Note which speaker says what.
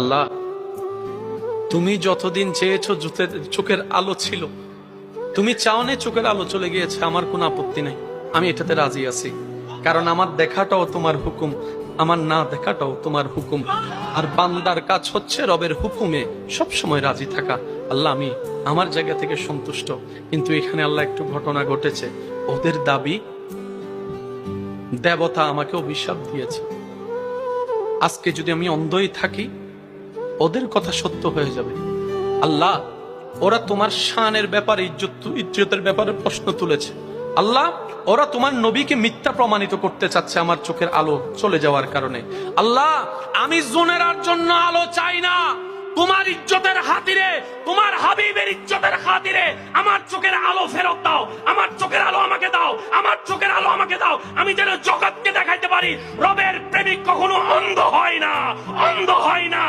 Speaker 1: আল্লাহ, তুমি যতদিন চেয়েছো চোখের আলো ছিল, তুমি চাওনে চোখের আলো চলে গিয়েছে, আমার কোনো আপত্তি নাই, আমি এটাতে রাজি আছি। কারণ আমার দেখাটাও তোমার হুকুম, আমার না দেখাটাও তোমার হুকুম। আর বান্দার কাজ হচ্ছে রবের হুকুমে সব সময় রাজি থাকা। আল্লাহ, আমি আমার জায়গা থেকে সন্তুষ্ট। কিন্তু এখানে আল্লাহ একটু ঘটনা ঘটেছে। ওদের দাবি দেবতা আমাকে অভিশাপ দিয়েছে। আজকে যদি আমি অন্ধই থাকি, ওদের কথা সত্য হয়ে যাবে। আল্লাহ, ওরা তোমার শানের ব্যাপারে, ইজ্জতের ব্যাপারে প্রশ্ন তুলেছে। আল্লাহ, ওরা তোমার নবীকে মিথ্যা প্রমাণিত করতে চাচ্ছে আমার চোখের আলো চলে যাওয়ার কারণে। আল্লাহ, আমি জুনেরার জন্য আলো চাই না, তোমার ইজ্জতের খাতিরে, তোমার হাবিবের ইজ্জতের খাতিরে আমার চোখের আলো ফেরত দাও। আমার চোখের আলো আমাকে দাও, আমার চোখের আলো আমাকে দাও। আমি যেন জগৎকে দেখাইতে পারি রবের প্রেমিক কখনো অন্ধ হয় না, অন্ধ হয় না।